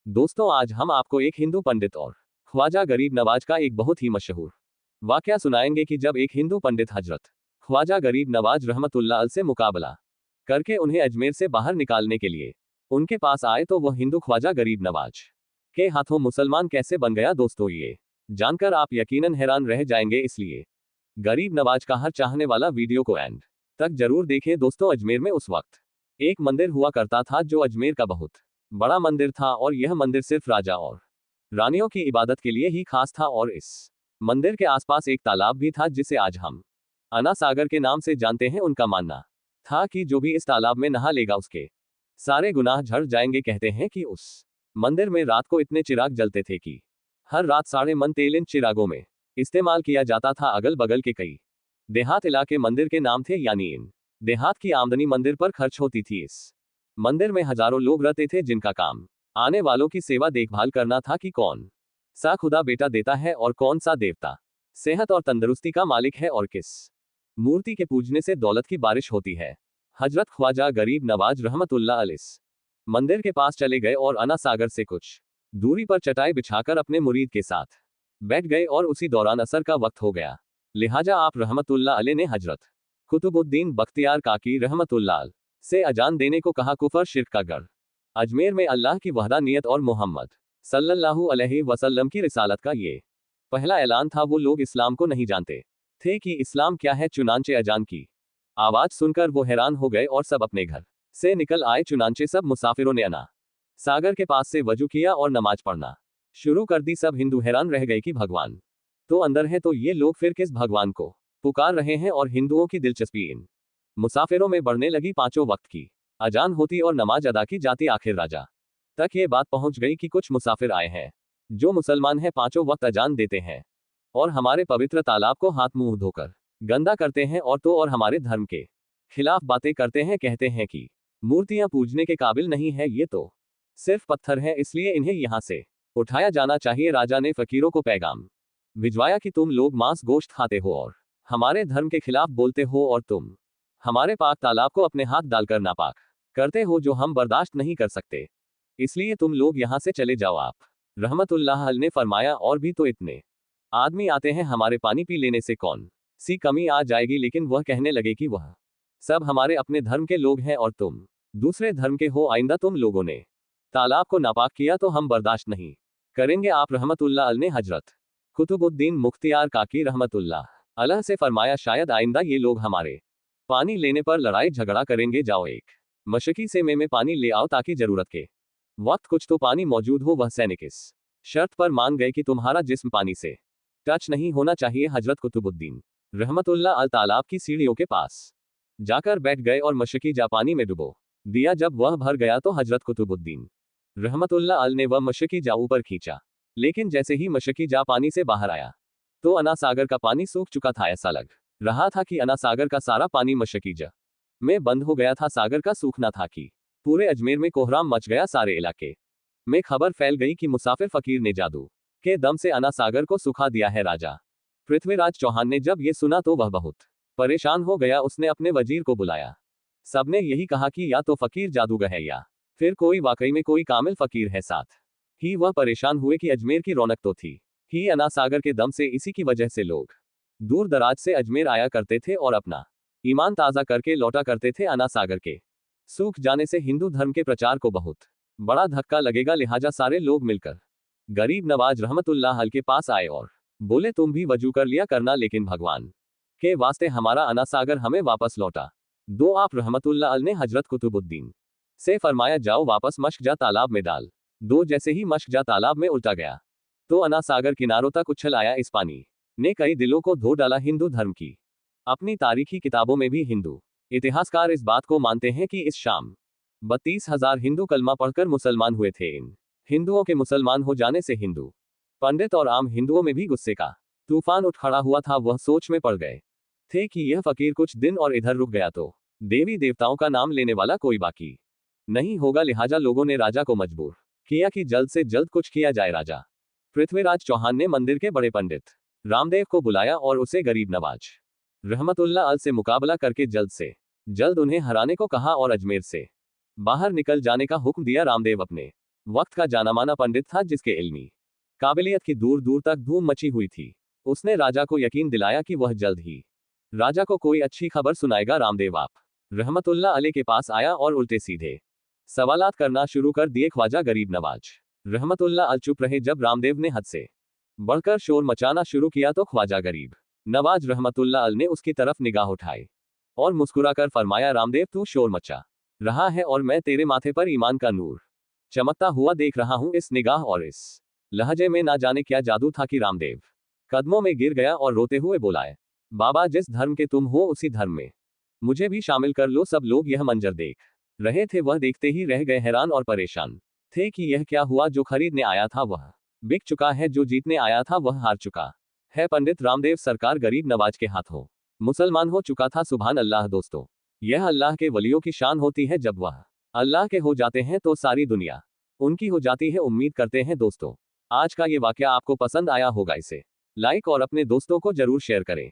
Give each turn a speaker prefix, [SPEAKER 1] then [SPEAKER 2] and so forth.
[SPEAKER 1] दोस्तों, आज हम आपको एक हिंदू पंडित और ख्वाजा गरीब नवाज का एक बहुत ही मशहूर वाकया सुनाएंगे कि जब एक हिंदू पंडित हजरत ख्वाजा गरीब नवाज रहमतुल्लाह अलैह से मुकाबला करके उन्हें अजमेर से बाहर निकालने के लिए उनके पास आए तो वह हिंदू ख्वाजा गरीब नवाज के हाथों मुसलमान कैसे बन गया। दोस्तों, ये जानकर आप यकीनन हैरान रह जाएंगे, इसलिए गरीब नवाज का हर चाहने वाला वीडियो को एंड तक जरूर देखें। दोस्तों, अजमेर में उस वक्त एक मंदिर हुआ करता था जो अजमेर का बहुत बड़ा मंदिर था और यह मंदिर सिर्फ राजा और रानियों की इबादत के लिए ही खास था। और इस मंदिर के आसपास एक तालाब भी था जिसे आज हम अना सागर के नाम से जानते हैं। उनका मानना था कि जो भी इस तालाब में नहा लेगा उसके सारे गुनाह झड़ जाएंगे। कहते हैं कि उस मंदिर में रात को इतने चिराग जलते थे कि हर रात 6.5 मन तेल इन चिरागों में इस्तेमाल किया जाता था। अगल बगल के कई देहात इलाके मंदिर के नाम थे, यानी इन देहात की आमदनी मंदिर पर खर्च होती थी। इस मंदिर में हजारों लोग रहते थे जिनका काम आने वालों की सेवा देखभाल करना था कि कौन सा खुदा बेटा देता है और कौन सा देवता सेहत और तंदुरुस्ती का मालिक है और किस मूर्ति के पूजने से दौलत की बारिश होती है। हजरत ख्वाजा गरीब नवाज रहमतुल्लाह अलैह मंदिर के पास चले गए और अना सागर से कुछ दूरी पर चटाई बिछाकर अपने मुरीद के साथ बैठ गए और उसी दौरान असर का वक्त हो गया। लिहाजा आप रहमतुल्लाह अलैह ने हजरत कुतुबुद्दीन बख्तियार काकी रहमतुल्लाह से अजान देने को कहा। कुफर शिर्क का गढ़ अजमेर में अल्लाह की वहदानियत और मोहम्मद सल्लल्लाहु अलैहि वसल्लम की रिसालत का ये पहला ऐलान था। वो लोग इस्लाम को नहीं जानते थे कि इस्लाम क्या है। चुनांचे अजान की आवाज सुनकर वो हैरान हो गए और सब अपने घर से निकल आए। चुनांचे सब मुसाफिरों ने अना सागर के पास से वजू किया और नमाज पढ़ना शुरू कर दी। सब हिंदू हैरान रह गए कि भगवान तो अंदर है तो ये लोग फिर किस भगवान को पुकार रहे हैं। और हिंदुओं की दिलचस्पी इन मुसाफिरों में बढ़ने लगी। 5 वक्त की अजान होती और नमाज अदा की जाती। आखिर राजा तक ये बात पहुंच गई कि कुछ मुसाफिर आए हैं जो मुसलमान हैं, 5 वक्त अजान देते हैं और हमारे पवित्र तालाब को हाथ मुंह धोकर गंदा करते हैं और हमारे धर्म के खिलाफ बातें करते हैं। कहते हैं कि मूर्तियां पूजने के काबिल नहीं है, ये तो सिर्फ पत्थर है, इसलिए इन्हें यहां से उठाया जाना चाहिए। राजा ने फकीरों को पैगाम भिजवाया कि तुम लोग मांस गोश्त खाते हो और हमारे धर्म के खिलाफ बोलते हो और तुम हमारे पाक तालाब को अपने हाथ डालकर नापाक करते हो, जो हम बर्दाश्त नहीं कर सकते, इसलिए तुम लोग यहां से चले जाओ। आप रहमतुल्लाह अलैह ने फरमाया, और भी तो इतने आदमी आते हैं, हमारे पानी पी लेने से कौन सी कमी आ जाएगी। लेकिन वह कहने लगे कि वह सब हमारे अपने धर्म के लोग हैं और तुम दूसरे धर्म के हो। आइंदा तुम लोगों ने तालाब को नापाक किया तो हम बर्दाश्त नहीं करेंगे। आप रहमतुल्लाह अलैह ने हजरत कुतुबुद्दीन मुख्तियार काकी रहमतुल्लाह अलैह से फरमाया, शायद आइंदा ये लोग हमारे पानी लेने पर लड़ाई झगड़ा करेंगे। जाओ एक मशकी से में पानी ले आओ ताकि जरूरत के वक्त कुछ तो पानी मौजूद हो। वह सैनिक इस शर्त पर मान गए कि तुम्हारा जिस्म पानी से टच नहीं होना चाहिए। हजरत कुतुबुद्दीन रहमतुल्लाह अल तालाब की सीढ़ियों के पास जाकर बैठ गए और मशकी जा पानी में डुबो दिया। जब वह भर गया तो हजरत कुतुबुद्दीन रहमतुल्लाह अल ने वह मशकी जा ऊपर खींचा, लेकिन जैसे ही मशकी जा पानी से बाहर आया तो अना सागर का पानी सूख चुका था। ऐसा लग रहा था कि अना सागर का सारा पानी मशकी जा में बंद हो गया था। सागर का सूखना था कि पूरे अजमेर में कोहराम मच गया। सारे इलाके में खबर फैल गई कि मुसाफिर फकीर ने जादू के दम से अना सागर को सुखा दिया है। राजा पृथ्वीराज चौहान ने जब ये सुना तो वह बहुत परेशान हो गया। उसने अपने वजीर को बुलाया। सबने यही कहा कि या तो फकीर जादूगर है या फिर कोई वाकई में कोई कामिल फकीर है। साथ ही वह परेशान हुए कि अजमेर की रौनक तो थी ही अना सागर के दम से, इसी की वजह से लोग दूर दराज से अजमेर आया करते थे और अपना ईमान ताज़ा करके लौटा करते थे। अना सागर के सूख जाने से हिंदू धर्म के प्रचार को बहुत बड़ा धक्का लगेगा। लिहाजा सारे लोग मिलकर गरीब नवाज रहमतुल्लाह अलैह के पास आए और बोले, तुम भी वजू कर लिया करना, लेकिन भगवान के वास्ते हमारा अना सागर हमें वापस लौटा दो। आप रहमतुल्लाह अलैह ने हजरत कुतुबुद्दीन से फरमाया, जाओ वापस मश्क जा तालाब में डाल दो। जैसे ही मश्क जा तालाब में उल्टा गया तो अना सागर किनारों तक उछल आया। इस पानी ने कई दिलों को धो डाला। हिंदू धर्म की अपनी तारीखी किताबों में भी हिंदू इतिहासकार इस बात को मानते हैं कि इस शाम 32,000 हिंदू कलमा पढ़कर मुसलमान हुए थे। इन हिंदुओं के मुसलमान हो जाने से हिंदू पंडित और आम हिंदुओं में भी गुस्से का तूफान उठ खड़ा हुआ था। वह सोच में पड़ गए थे कि यह फकीर कुछ दिन और इधर रुक गया तो देवी देवताओं का नाम लेने वाला कोई बाकी नहीं होगा। लिहाजा लोगों ने राजा को मजबूर किया कि जल्द से जल्द कुछ किया जाए। राजा पृथ्वीराज चौहान ने मंदिर के बड़े पंडित रामदेव को बुलाया और उसे गरीब नवाज रहमतुल्लाह अलैह से मुकाबला करके जल्द से जल्द उन्हें हराने को कहा और अजमेर से बाहर निकल जाने का हुक्म दिया। रामदेव अपने वक्त का जानामाना पंडित था जिसके इल्मी काबिलियत की दूर दूर तक धूम मची हुई थी। उसने राजा को यकीन दिलाया कि वह जल्द ही राजा को कोई अच्छी खबर सुनाएगा। रामदेव आप रहमतुल्लाह अलैह के पास आया और उल्टे सीधे सवालात करना शुरू कर दिए। ख्वाजा गरीब नवाज रहमतुल्लाह अल चुप रहे। जब रामदेव ने हद से बढ़कर शोर मचाना शुरू किया तो ख्वाजा गरीब नवाज रहमतुल्लाह अल ने उसकी तरफ निगाह उठाई और मुस्कुराकर फरमाया, रामदेव तू शोर मचा रहा है और मैं तेरे माथे पर ईमान का नूर चमकता हुआ देख रहा हूं। इस निगाह और इस लहजे में ना जाने क्या जादू था कि रामदेव कदमों में गिर गया और रोते हुए बोलाए, बाबा जिस धर्म के तुम हो उसी धर्म में मुझे भी शामिल कर लो। सब लोग यह मंजर देख रहे थे, वह देखते ही रह गए हैरान और परेशान थे कि यह क्या हुआ। जो खरीदने आया था वह बिक चुका है, जो जीतने आया था वह हार चुका है। पंडित रामदेव सरकार गरीब नवाज के हाथों मुसलमान हो चुका था। सुभान अल्लाह दोस्तों, यह अल्लाह के वलियों की शान होती है। जब वह अल्लाह के हो जाते हैं तो सारी दुनिया उनकी हो जाती है। उम्मीद करते हैं दोस्तों आज का ये वाकया आपको पसंद आया होगा। इसे लाइक और अपने दोस्तों को जरूर शेयर करें।